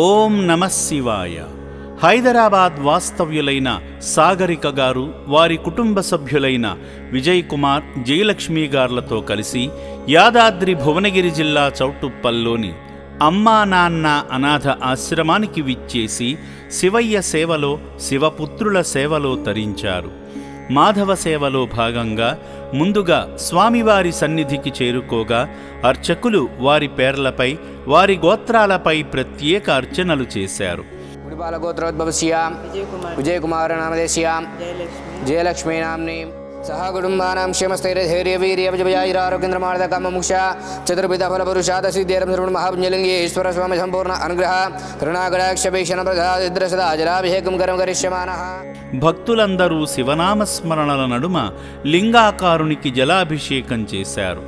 ఓం నమః శివాయ. హైదరాబాద్ వాస్తవ్యులైన సాగరిక గారు వారి కుటుంబ సభ్యులైన విజయ్ కుమార్, జయలక్ష్మి గార్లతో కలిసి యాదాద్రి భువనగిరి జిల్లా చౌటుప్పల్లోని అమ్మా నాన్న అనాథ ఆశ్రమానికి విచ్చేసి శివయ్య సేవలో, శివపుత్రుల సేవలో తరించారు. మాధవ సేవలో భాగంగా ముందుగా స్వామివారి సన్నిధికి చేరుకోగా అర్చకులు వారి పేర్లపై, వారి గోత్రాలపై ప్రత్యేక అర్చనలు చేశారు. విజయ్ కుమార్ నామదేశ్య జయలక్ష్మీ నామ్ని సహ కుటుంబానాం క్షేమస్థైర్యధైర్యవీర్యవిజయారోగ్యంద్రమార్దకామముక్ష చతుర్విధ ఫలపురుషాద సిద్ధిరం సర్వ మహాపుణ్యలింగి ఈశ్వర స్వామి సంపూర్ణ అనుగ్రహ కరుణాకటాక్షభీషణ ప్రసాదిద్రసదా జలాభిషేకం కరం కరిష్యమానః. భక్తులందరూ శివనామస్మరణల నడుమ లింగాకారునికి జలాభిషేకం చేశారు.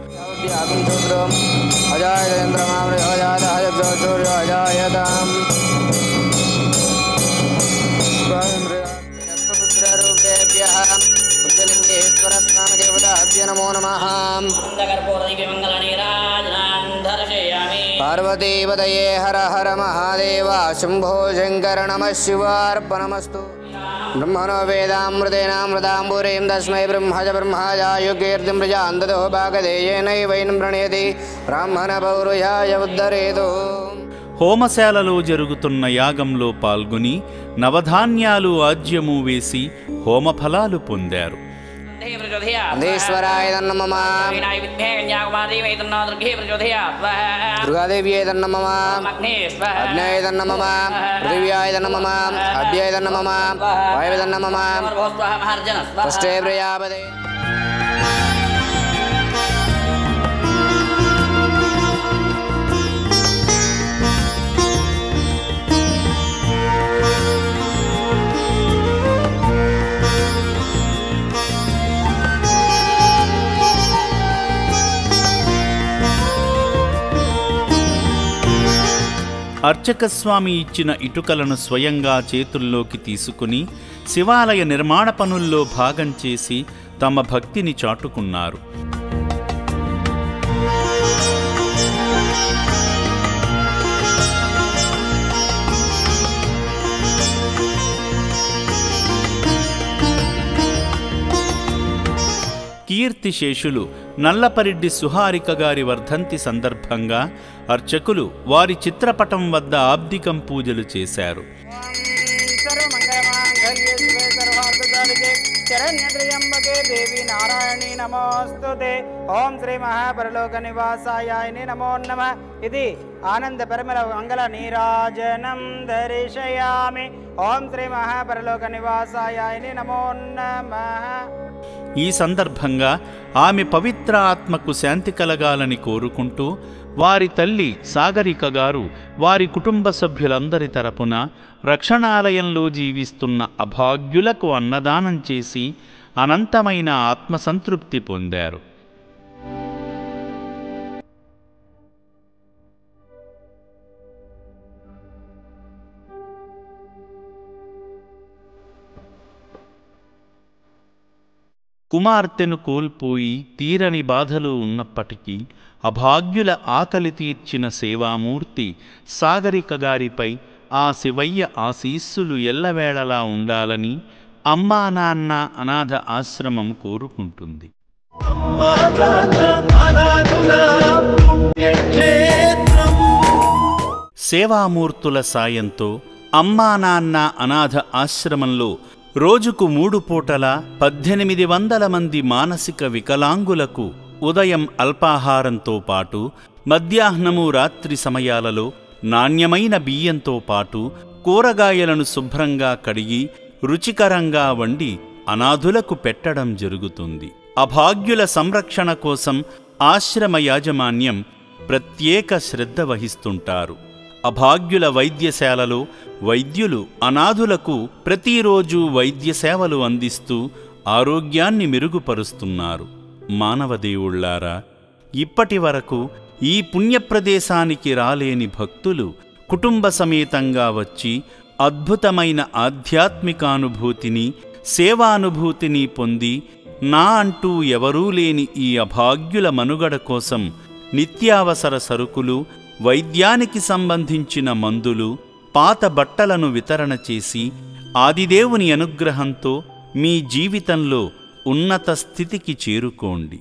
పార్వతీపతయే హర హర మహాదేవ శంభో శంకర నమః శివార్పణమస్తు. బ్రహ్మణో వేదామృతేనామృతాంబురీం తస్మై బ్రహ్మజ బ్రహ్మజాయుగీర్తిం ప్రజాందదో భాగదేయేనైవైనం ప్రణయతి బ్రాహ్మణ పౌరుషాయ ఉద్ధరేతు. హోమశాలలో జరుగుతున్న యాగంలో పాల్గొని నవధాన్యాలు ఆజ్యము వేసి హోమఫలాలు పొందారు. నందీశ్వరాయ నమః, దుర్గాదేవ్యై నమః, అగ్నేయ నమః, పృథివ్యాయ నమః, అభ్యాయ నమః, వాయవే నమః, పుష్టే ప్రజాపతే. అర్చకస్వామి ఇచ్చిన ఇటుకలను స్వయంగా చేతుల్లోకి తీసుకుని శివాలయ నిర్మాణ పనుల్లో భాగం చేసి తమ భక్తిని చాటుకున్నారు. కీర్తిశేషులు నల్లపరెడ్డి సుహారిక గారి వర్ధంతి సందర్భంగా అర్చకులు వారి చిత్రపటం వద్ద ఆబ్దికం పూజలు చేశారు. దేవి నారాయణి నమోస్తుతే. ఓం శ్రీ మహాపరలోక నివాసాయ నమో నమః. ఇది ఆనంద పరిమళ మంగళ నీరాజనం దర్శయామి. ఓం శ్రీ మహాపరలోక నివాసాయ నమో నమః. ఈ సందర్భంగా ఆమె పవిత్ర ఆత్మకు శాంతి కలగాలని కోరుకుంటూ వారి తల్లి సాగరిక గారు వారి కుటుంబ సభ్యులందరి తరపున రక్షణాలయంలో జీవిస్తున్న అభాగ్యులకు అన్నదానం చేసి అనంతమైన ఆత్మసంతృప్తి పొందారు. కుమార్తెను కోల్పోయి తీరని బాధలు ఉన్నప్పటికీ అభాగ్యుల ఆకలి తీర్చిన సేవామూర్తి సాగరిక గారిపై ఆ శివయ్య ఆశీస్సులు ఎల్లవేళలా ఉండాలని అమ్మా నాన్న అనాథ ఆశ్రమం కోరుకుంటుంది. సేవామూర్తుల సాయంతో అమ్మా నాన్న అనాథ ఆశ్రమంలో రోజుకు 3 పూటల 1800 మంది మానసిక వికలాంగులకు ఉదయం అల్పాహారంతో పాటు మధ్యాహ్నము, రాత్రి సమయాలలో నాణ్యమైన బియ్యంతో పాటు కూరగాయలను శుభ్రంగా కడిగి రుచికరంగా వండి అనాథులకు పెట్టడం జరుగుతుంది. అభాగ్యుల సంరక్షణ కోసం ఆశ్రమ యాజమాన్యం ప్రత్యేక శ్రద్ధ వహిస్తుంటారు. అభాగ్యుల వైద్యశాలలో వైద్యులు అనాథులకు ప్రతిరోజు వైద్య సేవలు అందిస్తూ ఆరోగ్యాన్ని మెరుగుపరుస్తున్నారు. మానవదేవుళ్లారా, ఇప్పటి వరకు ఈ పుణ్యప్రదేశానికి రాలేని భక్తులు కుటుంబ సమేతంగా వచ్చి అద్భుతమైన ఆధ్యాత్మికానుభూతిని, సేవానుభూతిని పొంది నా అంటూ ఎవరూ లేని ఈ అభాగ్యుల మనుగడ కోసం నిత్యావసర సరుకులు, వైద్యానికి సంబంధించిన మందులు, పాత బట్టలను వితరణ చేసి ఆదిదేవుని అనుగ్రహంతో మీ జీవితంలో ఉన్నత స్థితికి చేరుకోండి.